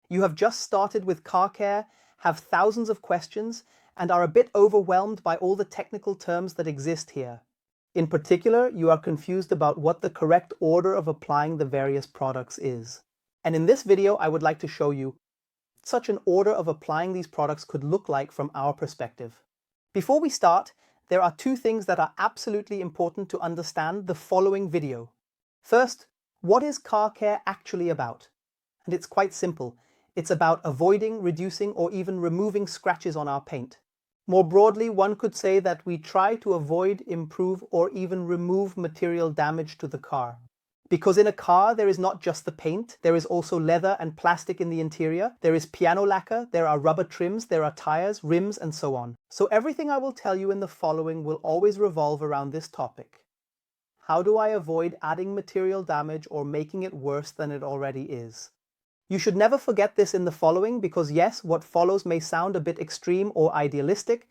You have just started with car care, have thousands of questions, and are a bit overwhelmed by all the technical terms that exist here. In particular, you are confused about what the correct order of applying the various products is. And in this video, I would like to show you what such an order of applying these products could look like from our perspective. Before we start, there are two things that are absolutely important to understand the following video. First, what is car care actually about? And it's quite simple. It's about avoiding, reducing, or even removing scratches on our paint. More broadly, one could say that we try to avoid, improve, or even remove material damage to the car. Because in a car, there is not just the paint, there is also leather and plastic in the interior, there is piano lacquer, there are rubber trims, there are tires, rims, and so on. So everything I will tell you in the following will always revolve around this topic. How do I avoid adding material damage or making it worse than it already is? You should never forget this in the following because yes, what follows may sound a bit extreme or idealistic,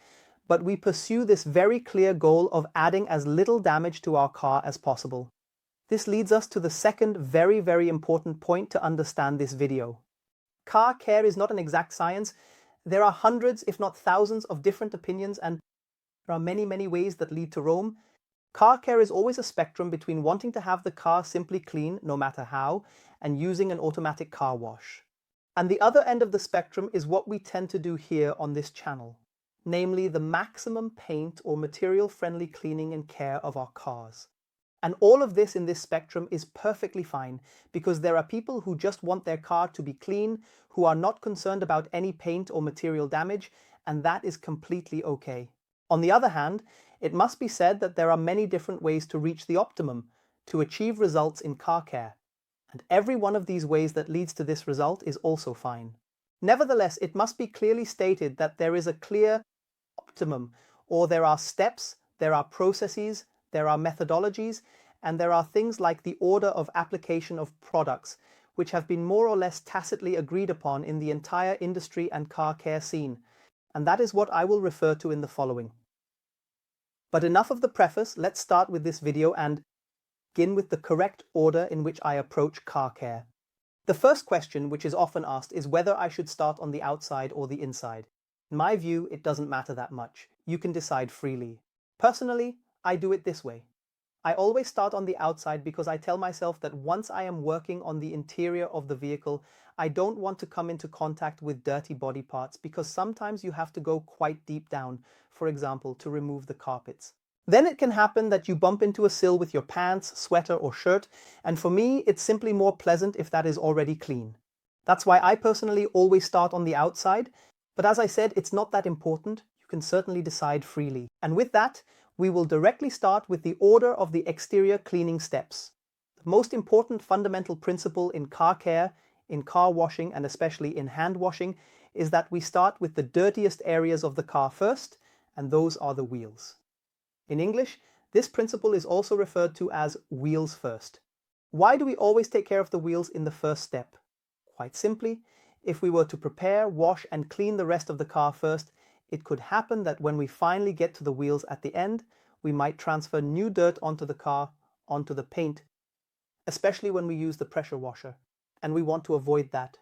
but we pursue this very clear goal of adding as little damage to our car as possible. This leads us to the second very important point to understand this video. Car care is not an exact science. There are hundreds, if not thousands, of different opinions, and there are many ways that lead to Rome. Car care is always a spectrum between wanting to have the car simply clean, no matter how, and using an automatic car wash. And the other end of the spectrum is what we tend to do here on this channel, namely the maximum paint or material-friendly cleaning and care of our cars. And all of this in this spectrum is perfectly fine because there are people who just want their car to be clean, who are not concerned about any paint or material damage, and that is completely okay. On the other hand, it must be said that there are many different ways to reach the optimum, to achieve results in car care. And every one of these ways that leads to this result is also fine. Nevertheless, it must be clearly stated that there is a clear optimum, or there are steps, there are processes, there are methodologies, and there are things like the order of application of products, which have been more or less tacitly agreed upon in the entire industry and car care scene. And that is what I will refer to in the following. But enough of the preface, let's start with this video and begin with the correct order in which I approach car care. The first question which is often asked is whether I should start on the outside or the inside. In my view, it doesn't matter that much. You can decide freely. Personally, I do it this way. I always start on the outside because I tell myself that once I am working on the interior of the vehicle, I don't want to come into contact with dirty body parts because sometimes you have to go quite deep down, for example, to remove the carpets. Then it can happen that you bump into a sill with your pants, sweater, or shirt, and for me, it's simply more pleasant if that is already clean. That's why I personally always start on the outside, but as I said, it's not that important. You can certainly decide freely. And with that, we will directly start with the order of the exterior cleaning steps. The most important fundamental principle in car care, in car washing, and especially in hand washing, is that we start with the dirtiest areas of the car first, and those are the wheels. In English, this principle is also referred to as wheels first. Why do we always take care of the wheels in the first step? Quite simply, if we were to prepare, wash, and clean the rest of the car first, it could happen that when we finally get to the wheels at the end, we might transfer new dirt onto the car, onto the paint, especially when we use the pressure washer, and we want to avoid that.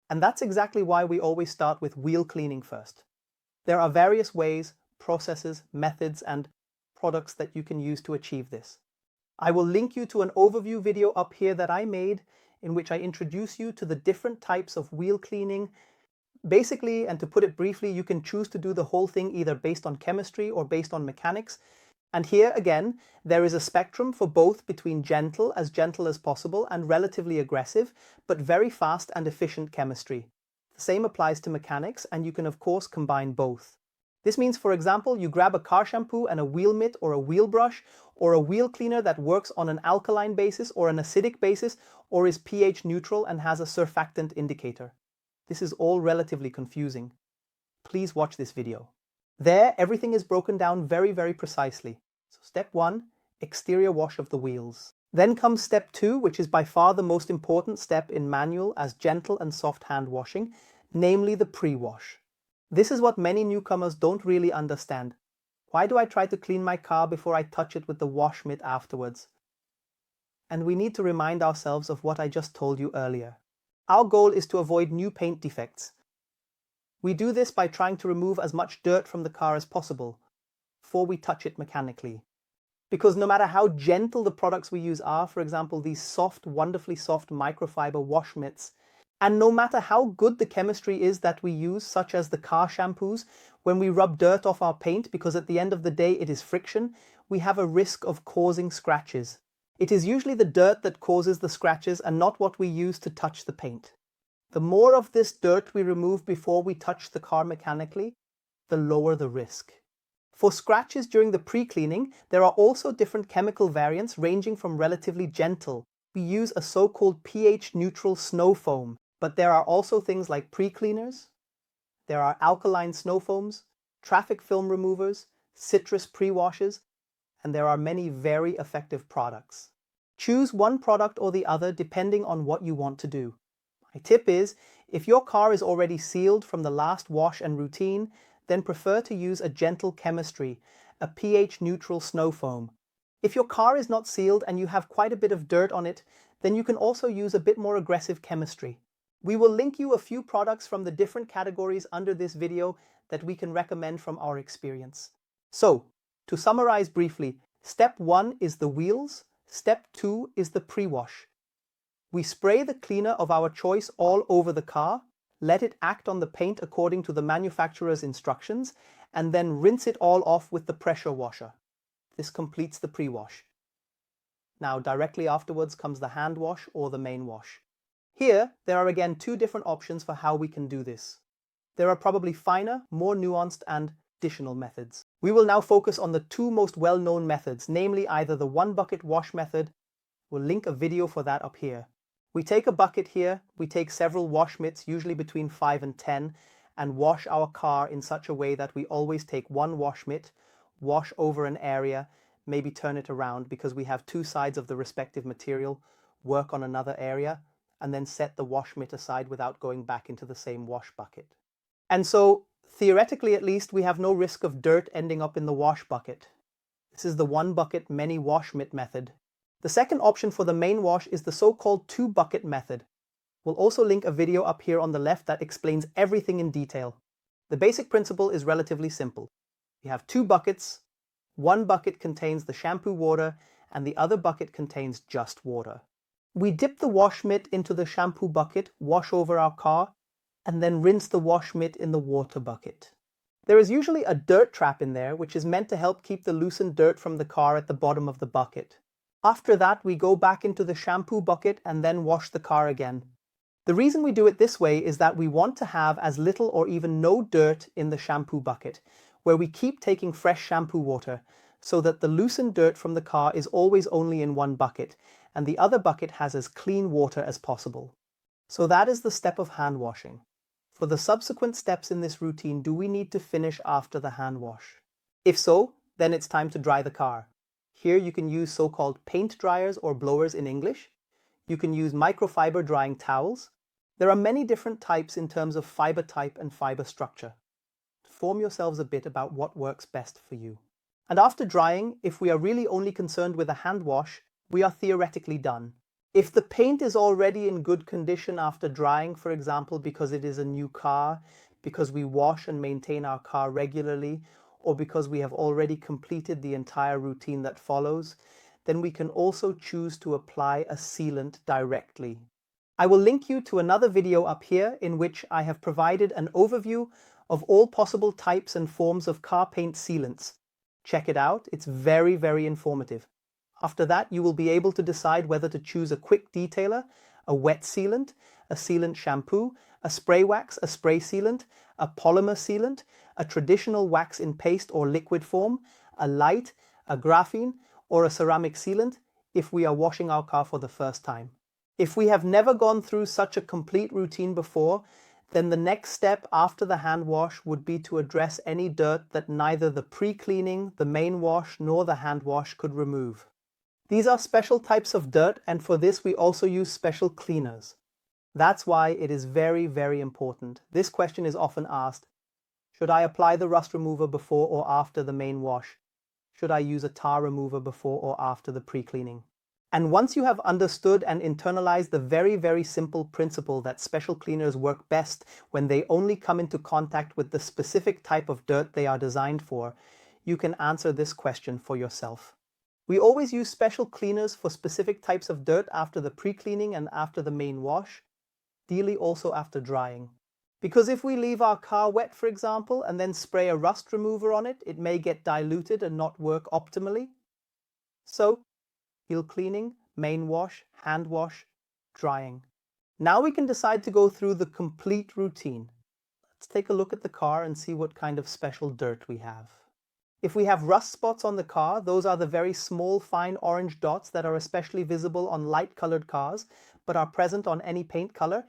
And that's exactly why we always start with wheel cleaning first. There are various ways, processes, methods, and products that you can use to achieve this. I will link you to an overview video up here that I made in which I introduce you to the different types of wheel cleaning. Basically, and to put it briefly, you can choose to do the whole thing either based on chemistry or based on mechanics. And here again, there is a spectrum for both between gentle as possible and relatively aggressive, but very fast and efficient chemistry. The same applies to mechanics, and you can of course combine both. This means, for example, you grab a car shampoo and a wheel mitt or a wheel brush or a wheel cleaner that works on an alkaline basis or an acidic basis or is pH neutral and has a surfactant indicator. This is all relatively confusing. Please watch this video. There, everything is broken down very precisely. So step 1, exterior wash of the wheels. Then comes step 2, which is by far the most important step in manual as gentle and soft hand washing, namely the pre-wash. This is what many newcomers don't really understand. Why do I try to clean my car before I touch it with the wash mitt afterwards? And we need to remind ourselves of what I just told you earlier. Our goal is to avoid new paint defects. We do this by trying to remove as much dirt from the car as possible before we touch it mechanically. Because no matter how gentle the products we use are, for example, these soft, wonderfully soft microfiber wash mitts, and no matter how good the chemistry is that we use, such as the car shampoos, when we rub dirt off our paint, because at the end of the day it is friction, we have a risk of causing scratches. It is usually the dirt that causes the scratches and not what we use to touch the paint. The more of this dirt we remove before we touch the car mechanically, the lower the risk. For scratches during the pre-cleaning, there are also different chemical variants ranging from relatively gentle. We use a so-called pH-neutral snow foam, but there are also things like pre-cleaners. There are alkaline snow foams, traffic film removers, citrus pre-washes, and there are many very effective products. Choose one product or the other depending on what you want to do. My tip is, if your car is already sealed from the last wash and routine, then prefer to use a gentle chemistry, a pH-neutral snow foam. If your car is not sealed and you have quite a bit of dirt on it, then you can also use a bit more aggressive chemistry. We will link you a few products from the different categories under this video that we can recommend from our experience. So, to summarize briefly, step 1 is the wheels, step 2 is the pre-wash. We spray the cleaner of our choice all over the car, let it act on the paint according to the manufacturer's instructions, and then rinse it all off with the pressure washer. This completes the pre-wash. Now, directly afterwards comes the hand wash or the main wash. Here, there are again two different options for how we can do this. There are probably finer, more nuanced, and additional methods. We will now focus on the two most well-known methods, namely either the one-bucket wash method. We'll link a video for that up here. We take a bucket here, we take several wash mitts, usually between 5 and 10, and wash our car in such a way that we always take one wash mitt, wash over an area, maybe turn it around because we have two sides of the respective material, work on another area, and then set the wash mitt aside without going back into the same wash bucket. And so, theoretically at least, we have no risk of dirt ending up in the wash bucket. This is the one bucket, many wash mitt method. The second option for the main wash is the so-called two-bucket method. We'll also link a video up here on the left that explains everything in detail. The basic principle is relatively simple. We have two buckets. One bucket contains the shampoo water and the other bucket contains just water. We dip the wash mitt into the shampoo bucket, wash over our car, and then rinse the wash mitt in the water bucket. There is usually a dirt trap in there which is meant to help keep the loosened dirt from the car at the bottom of the bucket. After that, we go back into the shampoo bucket and then wash the car again. The reason we do it this way is that we want to have as little or even no dirt in the shampoo bucket, where we keep taking fresh shampoo water, so that the loosened dirt from the car is always only in one bucket, and the other bucket has as clean water as possible. So that is the step of hand washing. For the subsequent steps in this routine, do we need to finish after the hand wash? If so, then it's time to dry the car. Here you can use so-called paint dryers or blowers in English. You can use microfiber drying towels. There are many different types in terms of fiber type and fiber structure. Inform yourselves a bit about what works best for you. And after drying, if we are really only concerned with a hand wash, we are theoretically done. If the paint is already in good condition after drying, for example, because it is a new car, because we wash and maintain our car regularly, or because we have already completed the entire routine that follows, then we can also choose to apply a sealant directly. I will link you to another video up here in which I have provided an overview of all possible types and forms of car paint sealants. Check it out, it's very, very informative. After that, you will be able to decide whether to choose a quick detailer, a wet sealant, a sealant shampoo, a spray wax, a spray sealant, a polymer sealant, a traditional wax in paste or liquid form, a light, a graphene, or a ceramic sealant if we are washing our car for the first time. If we have never gone through such a complete routine before, then the next step after the hand wash would be to address any dirt that neither the pre-cleaning, the main wash, nor the hand wash could remove. These are special types of dirt, and for this we also use special cleaners. That's why it is very, very important. This question is often asked: should I apply the rust remover before or after the main wash? Should I use a tar remover before or after the pre-cleaning? And once you have understood and internalized the very simple principle that special cleaners work best when they only come into contact with the specific type of dirt they are designed for, you can answer this question for yourself. We always use special cleaners for specific types of dirt after the pre-cleaning and after the main wash, ideally also after drying. Because if we leave our car wet, for example, and then spray a rust remover on it, it may get diluted and not work optimally. So, heel cleaning, main wash, hand wash, drying. Now we can decide to go through the complete routine. Let's take a look at the car and see what kind of special dirt we have. If we have rust spots on the car, those are the very small fine orange dots that are especially visible on light-colored cars, but are present on any paint color,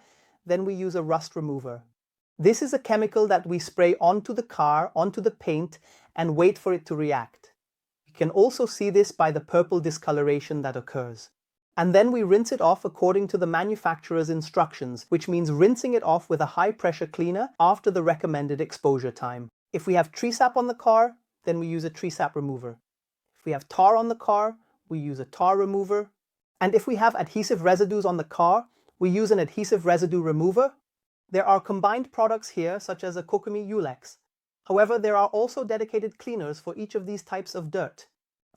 then we use a rust remover. This is a chemical that we spray onto the car, onto the paint, and wait for it to react. You can also see this by the purple discoloration that occurs. And then we rinse it off according to the manufacturer's instructions, which means rinsing it off with a high-pressure cleaner after the recommended exposure time. If we have tree sap on the car, then we use a tree sap remover. If we have tar on the car, we use a tar remover. And if we have adhesive residues on the car, we use an adhesive residue remover. There are combined products here, such as a Kokomi Ulex. However, there are also dedicated cleaners for each of these types of dirt.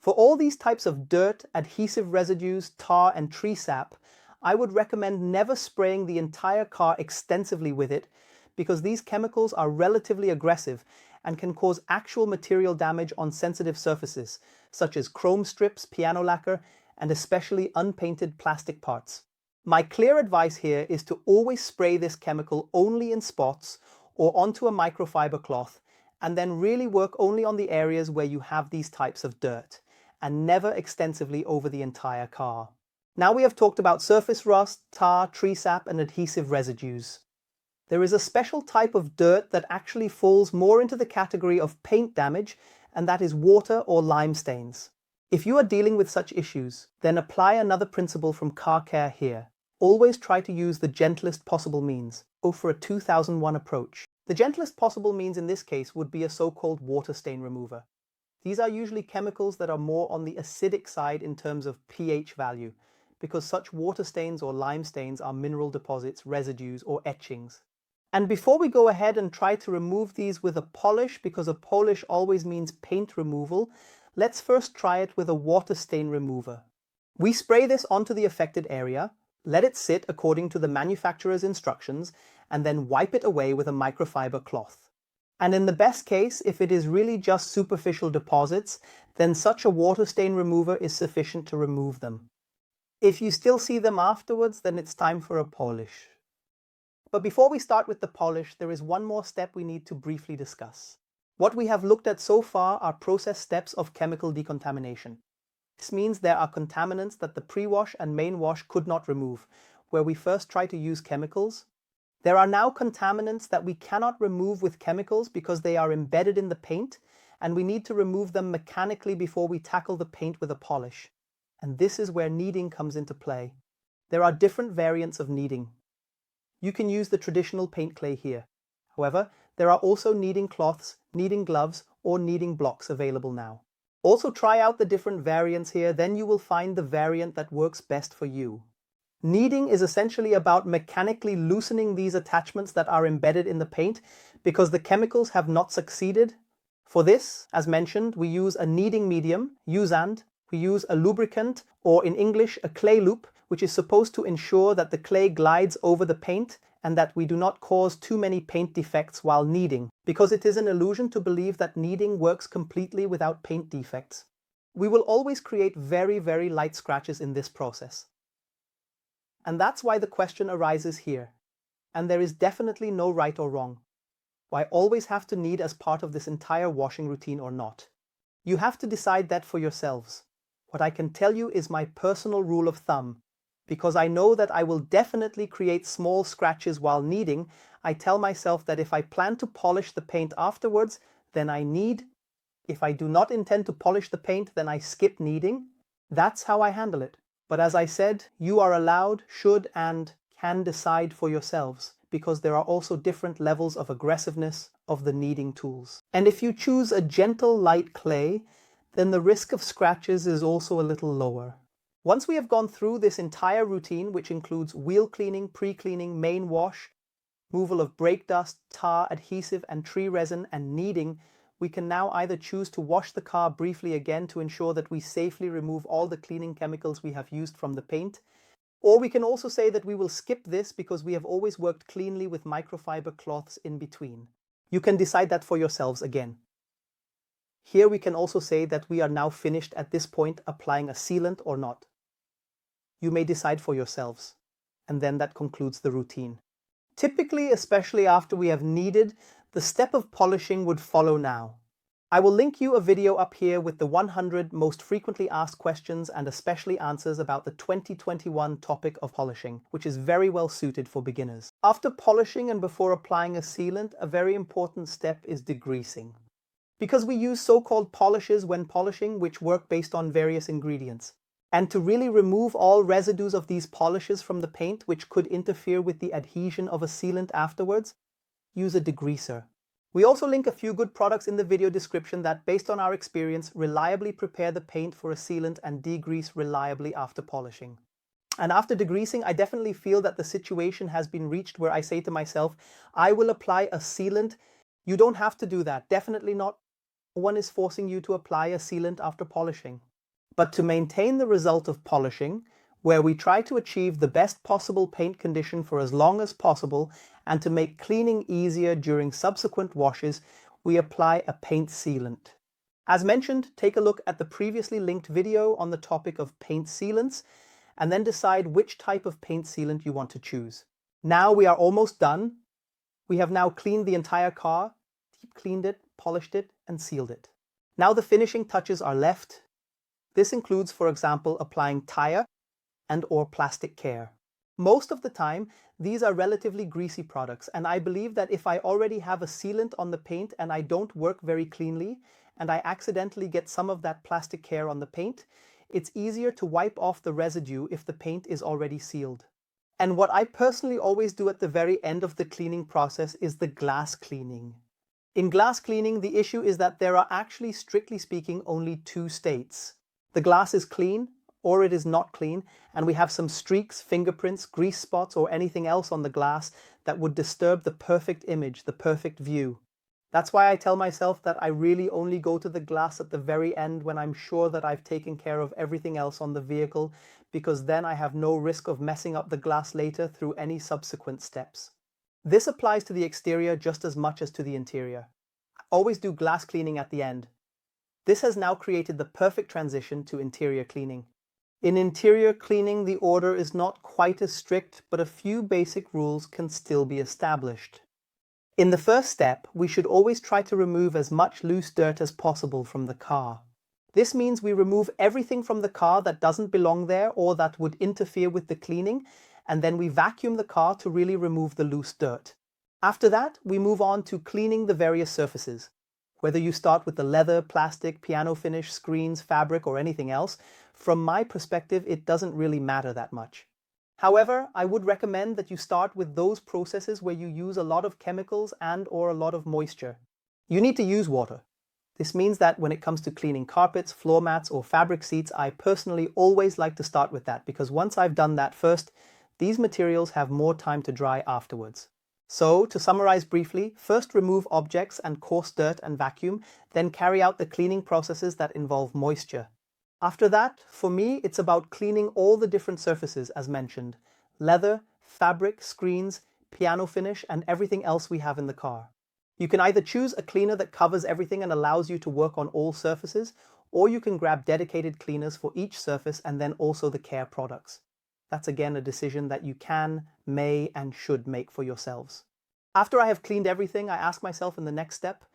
For all these types of dirt, adhesive residues, tar, and tree sap, I would recommend never spraying the entire car extensively with it, because these chemicals are relatively aggressive and can cause actual material damage on sensitive surfaces, such as chrome strips, piano lacquer, and especially unpainted plastic parts. My clear advice here is to always spray this chemical only in spots or onto a microfiber cloth, and then really work only on the areas where you have these types of dirt, and never extensively over the entire car. Now we have talked about surface rust, tar, tree sap, and adhesive residues. There is a special type of dirt that actually falls more into the category of paint damage, and that is water or lime stains. If you are dealing with such issues, then apply another principle from car care here. Always try to use the gentlest possible means. Go for a 2001 approach. The gentlest possible means in this case would be a so-called water stain remover. These are usually chemicals that are more on the acidic side in terms of pH value, because such water stains or lime stains are mineral deposits, residues, or etchings. And before we go ahead and try to remove these with a polish, because a polish always means paint removal, let's first try it with a water stain remover. We spray this onto the affected area, let it sit according to the manufacturer's instructions, and then wipe it away with a microfiber cloth. And in the best case, if it is really just superficial deposits, then such a water stain remover is sufficient to remove them. If you still see them afterwards, then it's time for a polish. But before we start with the polish, there is one more step we need to briefly discuss. What we have looked at so far are process steps of chemical decontamination. This means there are contaminants that the pre-wash and main wash could not remove, where we first try to use chemicals. There are now contaminants that we cannot remove with chemicals because they are embedded in the paint, and we need to remove them mechanically before we tackle the paint with a polish. And this is where kneading comes into play. There are different variants of kneading. You can use the traditional paint clay here. However, there are also kneading cloths, kneading gloves, or kneading blocks available now. Also try out the different variants here, then you will find the variant that works best for you. Kneading is essentially about mechanically loosening these attachments that are embedded in the paint because the chemicals have not succeeded. For this, as mentioned, we use a kneading medium, USAND. We use a lubricant, or in English, a clay loop, which is supposed to ensure that the clay glides over the paint and that we do not cause too many paint defects while kneading, because it is an illusion to believe that kneading works completely without paint defects. We will always create very light scratches in this process. And that's why the question arises here. And there is definitely no right or wrong. Do I always have to knead as part of this entire washing routine or not? You have to decide that for yourselves. What I can tell you is my personal rule of thumb. Because I know that I will definitely create small scratches while kneading, I tell myself that if I plan to polish the paint afterwards, then I knead. If I do not intend to polish the paint, then I skip kneading. That's how I handle it. But as I said, you are allowed, should, and can decide for yourselves, because there are also different levels of aggressiveness of the kneading tools. And if you choose a gentle light clay, then the risk of scratches is also a little lower. Once we have gone through this entire routine, which includes wheel cleaning, pre-cleaning, main wash, removal of brake dust, tar, adhesive, and tree resin, and kneading, we can now either choose to wash the car briefly again to ensure that we safely remove all the cleaning chemicals we have used from the paint, or we can also say that we will skip this because we have always worked cleanly with microfiber cloths in between. You can decide that for yourselves again. Here we can also say that we are now finished at this point applying a sealant or not. You may decide for yourselves, and then that concludes the routine. Typically, especially after we have kneaded, the step of polishing would follow now. I will link you a video up here with the 100 most frequently asked questions and especially answers about the 2021 topic of polishing, which is very well suited for beginners. After polishing and before applying a sealant, a very important step is degreasing. Because we use so-called polishes when polishing, which work based on various ingredients. And to really remove all residues of these polishes from the paint, which could interfere with the adhesion of a sealant afterwards, use a degreaser. We also link a few good products in the video description that, based on our experience, reliably prepare the paint for a sealant and degrease reliably after polishing. And after degreasing, I definitely feel that the situation has been reached where I say to myself, I will apply a sealant. You don't have to do that, definitely not. No one is forcing you to apply a sealant after polishing. But to maintain the result of polishing, where we try to achieve the best possible paint condition for as long as possible, and to make cleaning easier during subsequent washes, we apply a paint sealant. As mentioned, take a look at the previously linked video on the topic of paint sealants, and then decide which type of paint sealant you want to choose. Now we are almost done. We have now cleaned the entire car, deep cleaned it, polished it, and sealed it. Now the finishing touches are left. This includes, for example, applying tire and/or plastic care. Most of the time, these are relatively greasy products, and I believe that if I already have a sealant on the paint and I don't work very cleanly, and I accidentally get some of that plastic care on the paint, it's easier to wipe off the residue if the paint is already sealed. And what I personally always do at the very end of the cleaning process is the glass cleaning. In glass cleaning, the issue is that there are actually, strictly speaking, only two states. The glass is clean, or it is not clean, and we have some streaks, fingerprints, grease spots, or anything else on the glass that would disturb the perfect image, the perfect view. That's why I tell myself that I really only go to the glass at the very end when I'm sure that I've taken care of everything else on the vehicle, because then I have no risk of messing up the glass later through any subsequent steps. This applies to the exterior just as much as to the interior. I always do glass cleaning at the end. This has now created the perfect transition to interior cleaning. In interior cleaning, the order is not quite as strict, but a few basic rules can still be established. In the first step, we should always try to remove as much loose dirt as possible from the car. This means we remove everything from the car that doesn't belong there or that would interfere with the cleaning, and then we vacuum the car to really remove the loose dirt. After that, we move on to cleaning the various surfaces. Whether you start with the leather, plastic, piano finish, screens, fabric, or anything else, from my perspective, it doesn't really matter that much. However, I would recommend that you start with those processes where you use a lot of chemicals and/or a lot of moisture. You need to use water. This means that when it comes to cleaning carpets, floor mats, or fabric seats, I personally always like to start with that, because once I've done that first, these materials have more time to dry afterwards. So, to summarize briefly, first remove objects and coarse dirt and vacuum, then carry out the cleaning processes that involve moisture. After that, for me, it's about cleaning all the different surfaces as mentioned: leather, fabric, screens, piano finish, and everything else we have in the car. You can either choose a cleaner that covers everything and allows you to work on all surfaces, or you can grab dedicated cleaners for each surface and then also the care products. That's again a decision that you can, may, and should make for yourselves. After I have cleaned everything, I ask myself in the next step,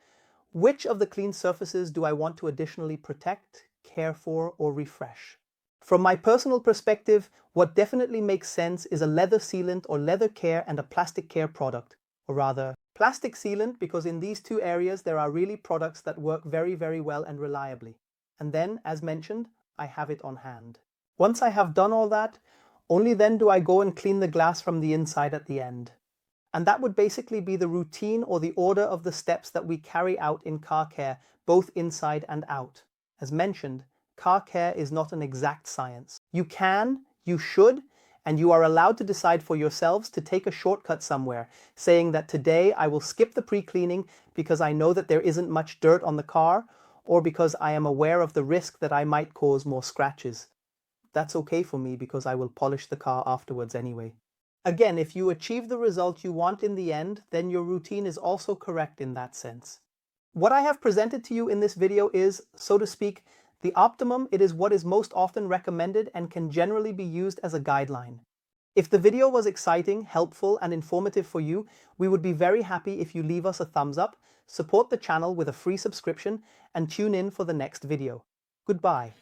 which of the clean surfaces do I want to additionally protect, care for, or refresh? From my personal perspective, what definitely makes sense is a leather sealant or leather care and a plastic care product, or rather, plastic sealant, because in these two areas there are really products that work very, very well and reliably. And then, as mentioned, I have it on hand. Once I have done all that, only then do I go and clean the glass from the inside at the end. And that would basically be the routine or the order of the steps that we carry out in car care, both inside and out. As mentioned, car care is not an exact science. You can, you should, and you are allowed to decide for yourselves to take a shortcut somewhere, saying that today I will skip the pre-cleaning because I know that there isn't much dirt on the car, or because I am aware of the risk that I might cause more scratches. That's okay for me because I will polish the car afterwards anyway. Again, if you achieve the result you want in the end, then your routine is also correct in that sense. What I have presented to you in this video is, so to speak, the optimum. It is what is most often recommended and can generally be used as a guideline. If the video was exciting, helpful, and informative for you, we would be very happy if you leave us a thumbs up, support the channel with a free subscription, and tune in for the next video. Goodbye.